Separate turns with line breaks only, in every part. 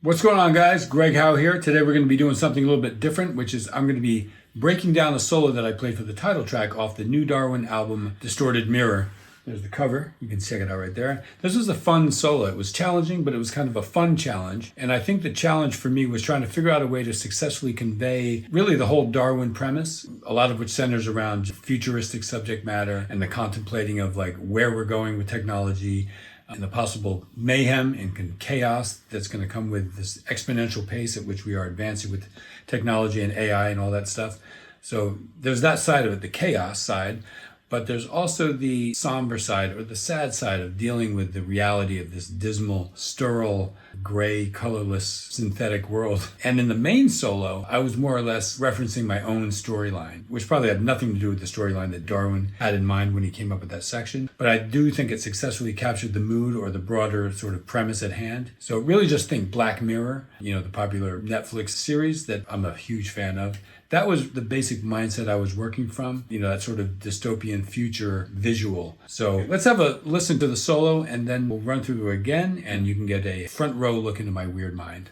What's going on, guys? Greg Howe here. Today we're going to be doing something a little bit different, which is I'm going to be breaking down a solo that I played for the title track off the new DarWin album, Distorted Mirror. There's the cover. You can check it out right there. This was a fun solo. It was challenging, but it was kind of a fun challenge. And I think the challenge for me was trying to figure out a way to successfully convey really the whole DarWin premise, a lot of which centers around futuristic subject matter and the contemplating of like where we're going with technology, and the possible mayhem and chaos that's going to come with this exponential pace at which we are advancing with technology and AI and all that stuff. So there's that side of it, the chaos side, but there's also the somber side or the sad side of dealing with the reality of this dismal, sterile, gray, colorless, synthetic world. And in the main solo, I was more or less referencing my own storyline, which probably had nothing to do with the storyline that DarWin had in mind when he came up with that section. But I do think it successfully captured the mood or the broader sort of premise at hand. So really just think Black Mirror, the popular Netflix series that I'm a huge fan of. That was the basic mindset I was working from, that sort of dystopian future visual. So let's have a listen to the solo and then we'll run through it again and you can get a front row look into my weird mind.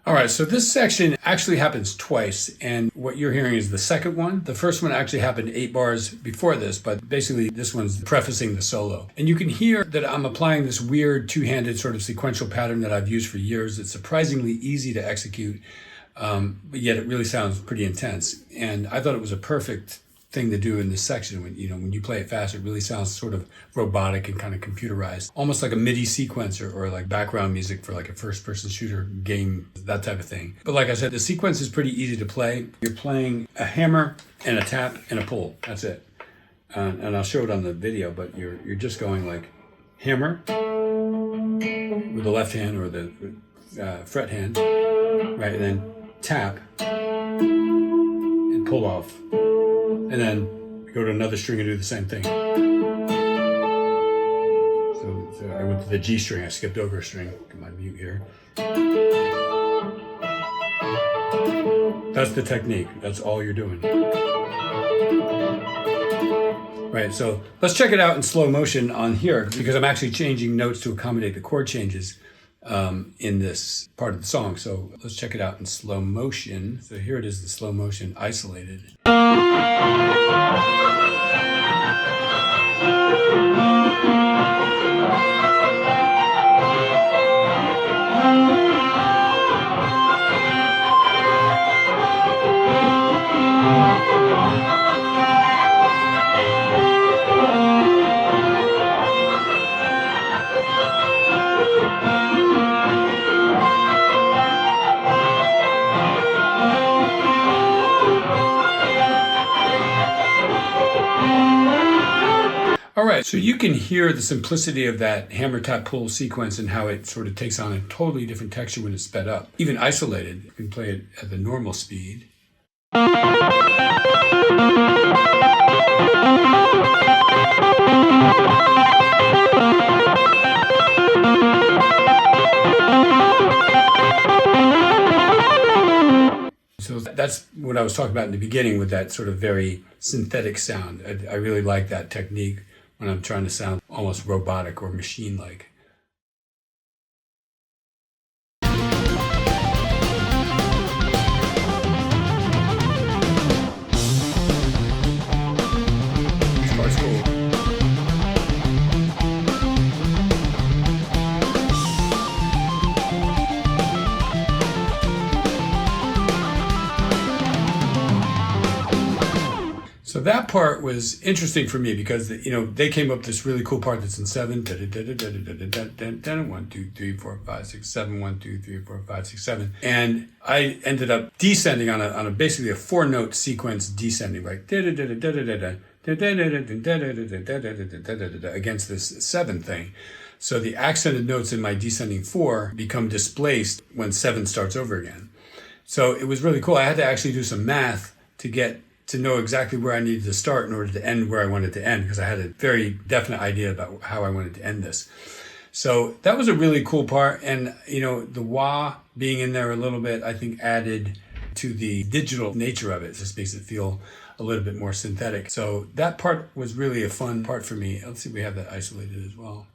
All right, so this section actually happens twice, and what you're hearing is the second one. The first one actually happened 8 bars before this, but basically this one's prefacing the solo. And you can hear that I'm applying this weird two-handed sort of sequential pattern that I've used for years. It's surprisingly easy to execute, but yet it really sounds pretty intense. And I thought it was a perfect thing to do in this section. When you play it fast, it really sounds sort of robotic and kind of computerized, almost like a MIDI sequencer or like background music for like a first-person shooter game, that type of thing. But like I said, the sequence is pretty easy to play. You're playing a hammer and a tap and a pull. That's it. And I'll show it on the video, but you're just going like hammer with the left hand or the fret hand, right, and then tap and pull off. And then go to another string and do the same thing. So I went to the G string, I skipped over a string. Get my mute here. That's the technique. That's all you're doing. Right, so let's check it out in slow motion on here because I'm actually changing notes to accommodate the chord changes in this part of the song. So let's check it out in slow motion. So here it is, the slow motion isolated. right, so you can hear the simplicity of that hammer tap pull sequence and how it sort of takes on a totally different texture when it's sped up. Even isolated, you can play it at the normal speed. So that's what I was talking about in the beginning with that sort of very synthetic sound. I really like that technique when I'm trying to sound almost robotic or machine-like. This part's cool. So that part was interesting for me because, they came up with this really cool part that's in 7. 1, 2, 3, 4, 5, 6, 7. 1, 2, 3, 4, 5, 6, 7. And I ended up descending on a basically a 4-note sequence descending, like against this 7 thing. So the accented notes in my descending 4 become displaced when 7 starts over again. So it was really cool. I had to actually do some math to get to know exactly where I needed to start in order to end where I wanted to end, because I had a very definite idea about how I wanted to end this. So that was a really cool part. And, the wah being in there a little bit, I think added to the digital nature of it. It just makes it feel a little bit more synthetic. So that part was really a fun part for me. Let's see if we have that isolated as well.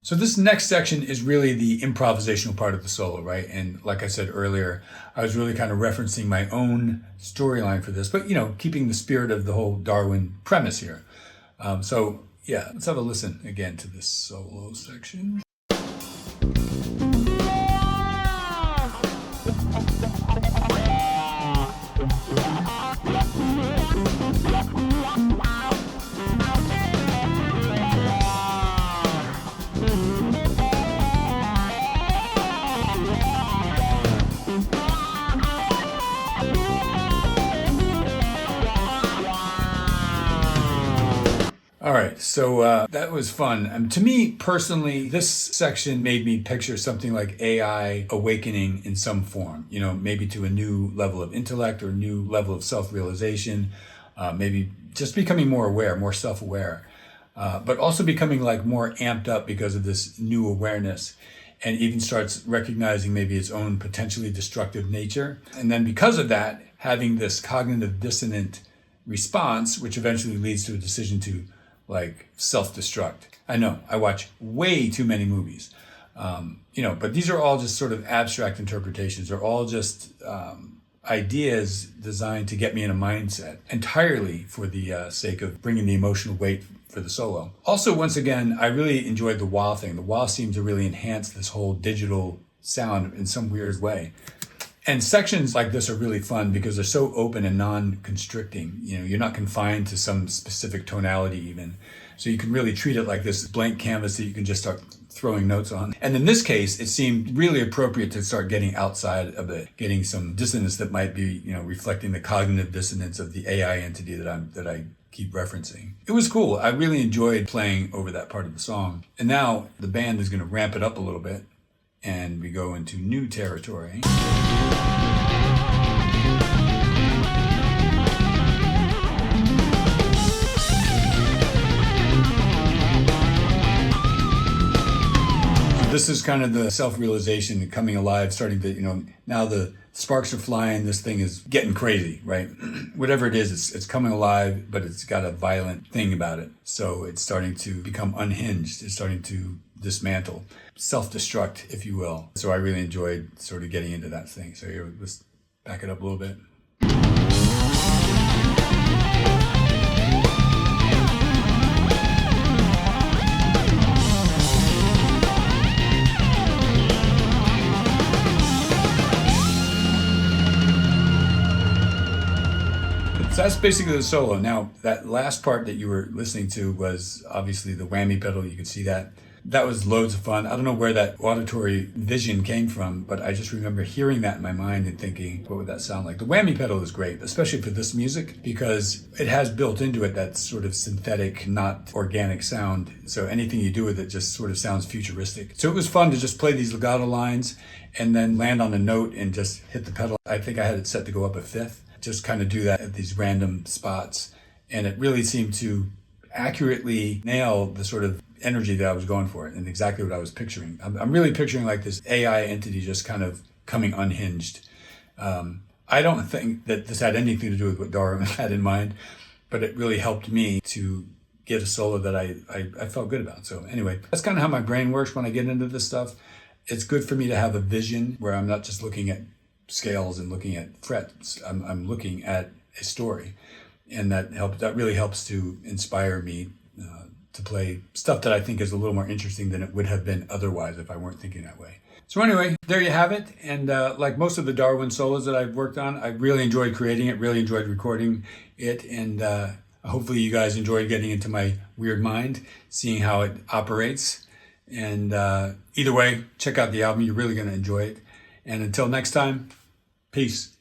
So this next section is really the improvisational part of the solo, right? And like I said earlier, I was really kind of referencing my own storyline for this, but keeping the spirit of the whole DarWin premise here. So yeah, let's have a listen again to this solo section. All right, so that was fun. To me personally, this section made me picture something like AI awakening in some form, maybe to a new level of intellect or a new level of self-realization, maybe just becoming more aware, more self-aware, but also becoming like more amped up because of this new awareness, and even starts recognizing maybe its own potentially destructive nature. And then because of that, having this cognitive dissonant response, which eventually leads to a decision to self-destruct. I know, I watch way too many movies, but these are all just sort of abstract interpretations. They're all just ideas designed to get me in a mindset entirely for the sake of bringing the emotional weight for the solo. Also, once again, I really enjoyed the wah thing. The wah seemed to really enhance this whole digital sound in some weird way. And sections like this are really fun because they're so open and non-constricting. You're not confined to some specific tonality even. So you can really treat it like this blank canvas that you can just start throwing notes on. And in this case, it seemed really appropriate to start getting outside of it, getting some dissonance that might be, reflecting the cognitive dissonance of the AI entity that I keep referencing. It was cool. I really enjoyed playing over that part of the song. And now the band is going to ramp it up a little bit, and we go into new territory. This is kind of the self-realization, coming alive, starting to, now the sparks are flying, this thing is getting crazy, right? Whatever it is, it's coming alive, but it's got a violent thing about it. So it's starting to become unhinged. It's starting to dismantle, self-destruct, if you will. So I really enjoyed sort of getting into that thing. So here, let's back it up a little bit. that's basically the solo. Now, that last part that you were listening to was obviously the whammy pedal. You can see that. That was loads of fun. I don't know where that auditory vision came from, but I just remember hearing that in my mind and thinking, what would that sound like? The whammy pedal is great, especially for this music, because it has built into it that sort of synthetic, not organic sound. So anything you do with it just sort of sounds futuristic. So it was fun to just play these legato lines and then land on a note and just hit the pedal. I think I had it set to go up a fifth. Just kind of do that at these random spots. And it really seemed to accurately nail the sort of energy that I was going for and exactly what I was picturing. I'm really picturing like this AI entity just kind of coming unhinged. I don't think that this had anything to do with what DarWin had in mind, but it really helped me to get a solo that I felt good about. So anyway, that's kind of how my brain works when I get into this stuff. It's good for me to have a vision where I'm not just looking at scales and looking at frets. I'm looking at a story, and that really helps to inspire me to play stuff that I think is a little more interesting than it would have been otherwise if I weren't thinking that way. So anyway, there you have it. And like most of the DarWin solos that I've worked on, I really enjoyed creating it, really enjoyed recording it, and hopefully you guys enjoyed getting into my weird mind, seeing how it operates. And either way, check out the album. You're really going to enjoy it. And until next time, peace.